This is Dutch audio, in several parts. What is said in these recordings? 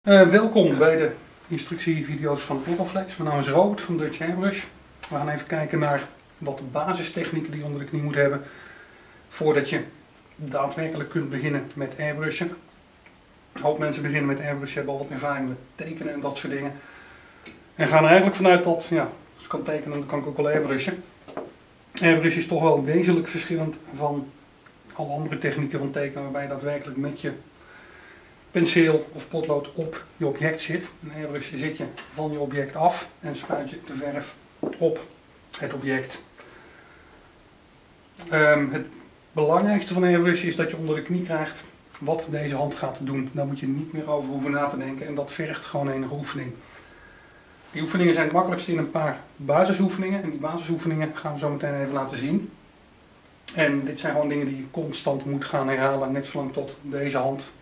Welkom bij de instructievideo's van airo-flex. Mijn naam is Robert van Dutch Airbrush. We gaan even kijken naar wat basistechnieken die je onder de knie moet hebben voordat je daadwerkelijk kunt beginnen met airbrushen. Een hoop mensen beginnen met airbrushen, hebben al wat ervaring met tekenen en dat soort dingen. En gaan er eigenlijk vanuit dat, ja, als ik kan tekenen dan kan ik ook wel airbrushen. Airbrush is toch wel wezenlijk verschillend van alle andere technieken van tekenen waarbij je daadwerkelijk met je penseel of potlood op je object zit. Een airbrush zit je van je object af en spuit je de verf op het object. Het belangrijkste van airbrush is dat je onder de knie krijgt wat deze hand gaat doen. Daar moet je niet meer over hoeven na te denken en dat vergt gewoon enige oefening. Die oefeningen zijn het makkelijkst in een paar basisoefeningen en die basisoefeningen gaan we zo meteen even laten zien. En dit zijn gewoon dingen die je constant moet gaan herhalen, net zolang tot deze hand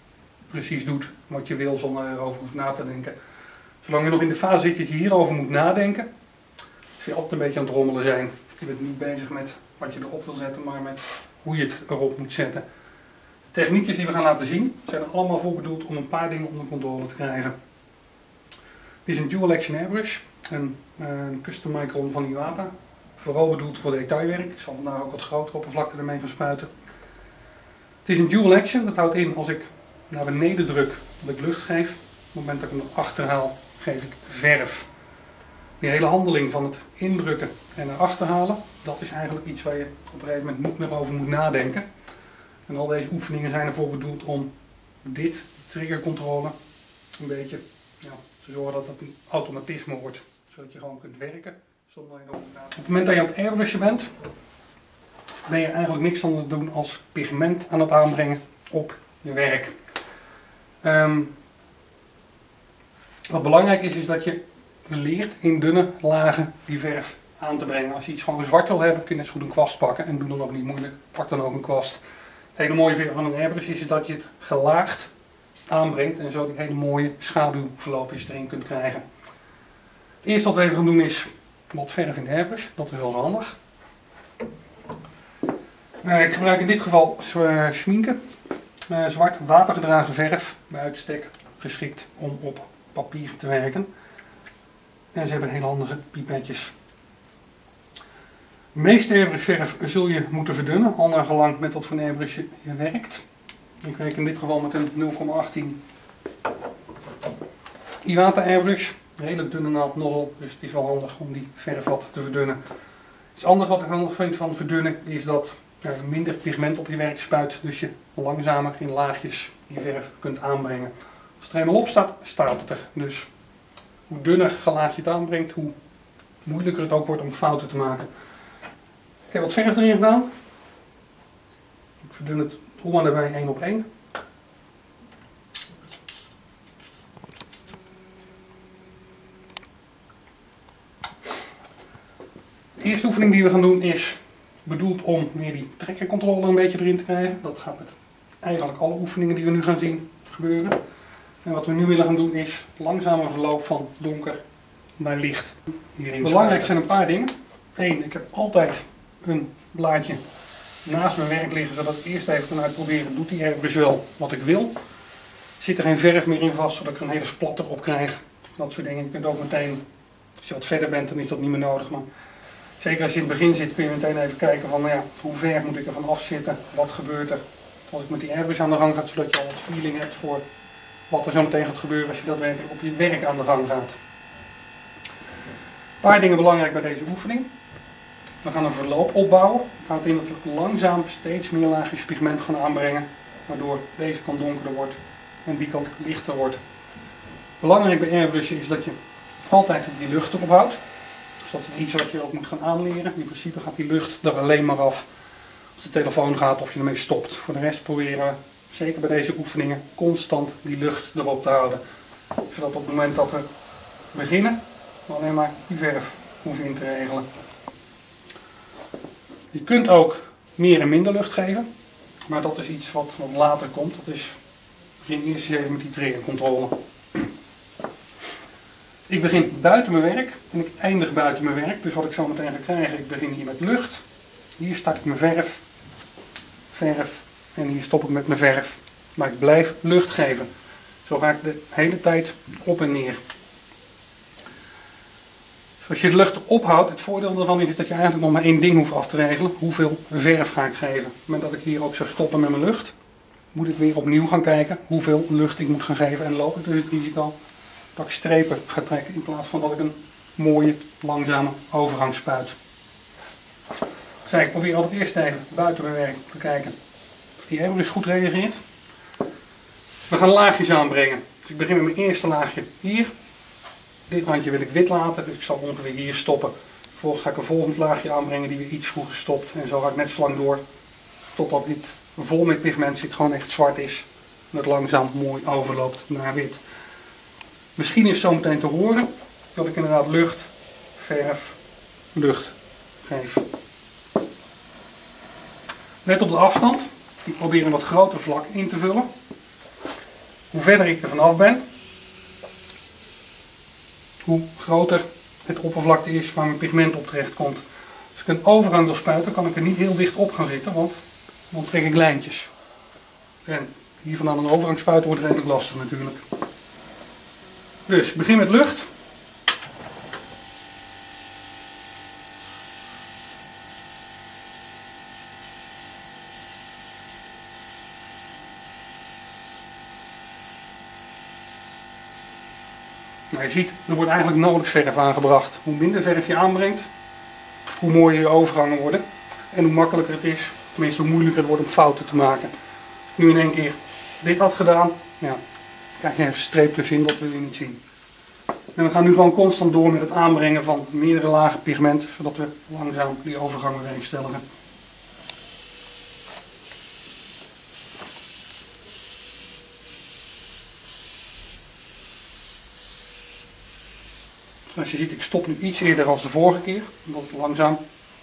precies doet wat je wil zonder erover hoeft na te denken. Zolang je nog in de fase zit dat je hierover moet nadenken, zul je altijd een beetje aan het rommelen zijn. Je bent niet bezig met wat je erop wil zetten, maar met hoe je het erop moet zetten. De technieken die we gaan laten zien zijn er allemaal voor bedoeld om een paar dingen onder controle te krijgen. Dit is een dual action airbrush, een custom micron van Iwata. Vooral bedoeld voor detailwerk. Ik zal vandaag ook wat grotere oppervlakte ermee gaan spuiten. Het is een dual action, dat houdt in als ik naar beneden druk dat ik lucht geef. Op het moment dat ik hem naar achter haal, geef ik verf. Die hele handeling van het indrukken en naar achter halen, dat is eigenlijk iets waar je op een gegeven moment niet meer over moet nadenken. En al deze oefeningen zijn ervoor bedoeld om dit, triggercontrole, een beetje te zorgen dat het een automatisme wordt. Zodat je gewoon kunt werken zonder erover na te denken. Op het moment dat je aan het airbrushen bent, ben je eigenlijk niks anders doen als pigment aan het aanbrengen op je werk. Wat belangrijk is dat je leert in dunne lagen die verf aan te brengen. Als je iets gewoon zwart wil hebben, kun je net zo goed een kwast pakken en doe dan ook niet moeilijk. Pak dan ook een kwast. Het hele mooie van een airbrush is dat je het gelaagd aanbrengt en zo die hele mooie schaduwverloopjes erin kunt krijgen. Het eerste wat we even gaan doen is wat verf in de airbrush. Dat is wel zo handig. Ik gebruik in dit geval schminken. Zwart watergedragen verf bij uitstek geschikt om op papier te werken. En ze hebben hele handige pipetjes. De meeste airbrush verf zul je moeten verdunnen, al naar gelang met wat voor airbrush je werkt. Ik werk in dit geval met een 0,18 Iwata airbrush. Een redelijk dunne naald nozzle, dus het is wel handig om die verf wat te verdunnen. Iets anders wat ik handig vind van verdunnen is dat je minder pigment op je werk spuit, dus je langzamer in laagjes die verf kunt aanbrengen. Als het er eenmaal op staat, staat het er. Dus hoe dunner gelaagd je het aanbrengt, hoe moeilijker het ook wordt om fouten te maken. Ik heb wat verf erin gedaan. Ik verdun het om en nabij 1 op 1. De eerste oefening die we gaan doen is bedoeld om weer die trekkercontrole een beetje erin te krijgen. Dat gaat met eigenlijk alle oefeningen die we nu gaan zien gebeuren. En wat we nu willen gaan doen is langzame verloop van donker naar licht. Belangrijk zijn een paar dingen. 1, ik heb altijd een blaadje naast mijn werk liggen, zodat ik eerst even kan uitproberen, doet die airbrush wel wat ik wil. Zit er geen verf meer in vast, zodat ik er een hele splatter op krijg. Dat soort dingen. Je kunt ook meteen, als je wat verder bent, dan is dat niet meer nodig. Maar zeker als je in het begin zit, kun je meteen even kijken van, nou ja, hoe ver moet ik er van afzitten, wat gebeurt er als ik met die airbrush aan de gang ga, zodat je al wat feeling hebt voor wat er zo meteen gaat gebeuren als je daadwerkelijk op je werk aan de gang gaat. Een paar dingen belangrijk bij deze oefening. We gaan een verloop opbouwen. Het houdt in dat we langzaam steeds meer laagjes pigment gaan aanbrengen, waardoor deze kant donkerder wordt en die kant lichter wordt. Belangrijk bij airbrushen is dat je altijd die lucht erop houdt. Dus dat is iets wat je ook moet gaan aanleren. In principe gaat die lucht er alleen maar af als de telefoon gaat of je ermee stopt. Voor de rest proberen we, zeker bij deze oefeningen, constant die lucht erop te houden. Zodat op het moment dat we beginnen, we alleen maar die verf hoeven in te regelen. Je kunt ook meer en minder lucht geven, maar dat is iets wat later komt. Dat is, begin eerst eens even met die triggercontrole. Ik begin buiten mijn werk en ik eindig buiten mijn werk. Dus wat ik zo meteen ga krijgen, ik begin hier met lucht. Hier start ik mijn verf, verf en hier stop ik met mijn verf. Maar ik blijf lucht geven. Zo ga ik de hele tijd op en neer. Dus als je de lucht ophoudt, het voordeel daarvan is dat je eigenlijk nog maar één ding hoeft af te regelen. Hoeveel verf ga ik geven? Op het moment dat ik hier ook zou stoppen met mijn lucht, moet ik weer opnieuw gaan kijken hoeveel lucht ik moet gaan geven. En loop ik dus het risico dat ik strepen ga trekken in plaats van dat ik een mooie, langzame overgang spuit. Ik probeer altijd eerst even buiten mijn werk te kijken of die airbrush goed reageert. We gaan laagjes aanbrengen. Dus ik begin met mijn eerste laagje hier. Dit randje wil ik wit laten, dus ik zal ongeveer hier stoppen. Vervolgens ga ik een volgend laagje aanbrengen die weer iets vroeger stopt. En zo ga ik net zo lang door totdat dit vol met pigment zit, gewoon echt zwart is. En het langzaam mooi overloopt naar wit. Misschien is het zo meteen te horen dat ik inderdaad lucht, verf, lucht geef. Let op de afstand. Ik probeer een wat groter vlak in te vullen. Hoe verder ik er vanaf ben, hoe groter het oppervlakte is waar mijn pigment op terecht komt. Als ik een overgang wil spuiten, kan ik er niet heel dicht op gaan zitten, want dan trek ik lijntjes. En hier vandaan een overgang spuiten wordt redelijk lastig natuurlijk. Dus ik begin met lucht. Nou, je ziet, er wordt eigenlijk nauwelijks verf aangebracht. Hoe minder verf je aanbrengt, hoe mooier je overgangen worden. En hoe makkelijker het is, tenminste hoe moeilijker het wordt om fouten te maken. Als ik nu in één keer dit had gedaan, ja, krijg je een streepjes in, dat wil je niet zien. En we gaan nu gewoon constant door met het aanbrengen van meerdere lagen pigment, zodat we langzaam die overgangen bewerkstelligen. Zoals je ziet, ik stop nu iets eerder als de vorige keer, omdat ik langzaam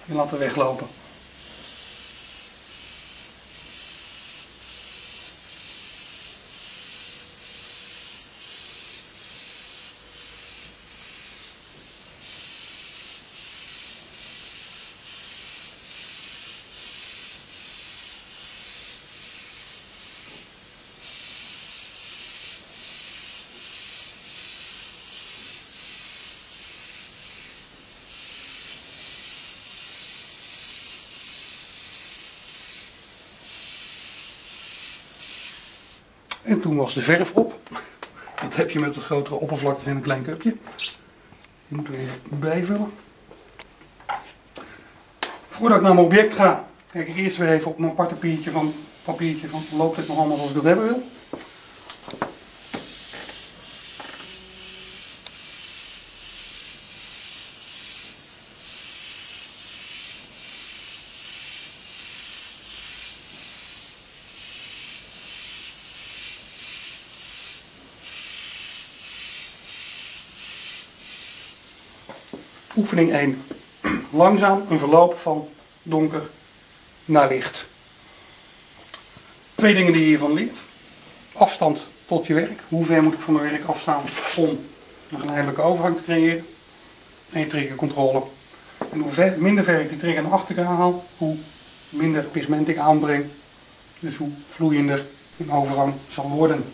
weer laten weglopen. En toen was de verf op. Dat heb je met wat grotere oppervlaktes in een klein cupje. Die moeten we even bijvullen. Voordat ik naar mijn object ga, kijk ik eerst weer even op mijn aparte papiertje van loopt het nog allemaal zoals ik dat hebben wil. Oefening 1. Langzaam een verloop van donker naar licht. 2 dingen die je hiervan leert. Afstand tot je werk. Hoe ver moet ik van mijn werk afstaan om een geleidelijke overgang te creëren. En triggercontrole. En hoe minder ver ik die trigger naar achteren haal, hoe minder pigment ik aanbreng. Dus hoe vloeiender een overgang zal worden.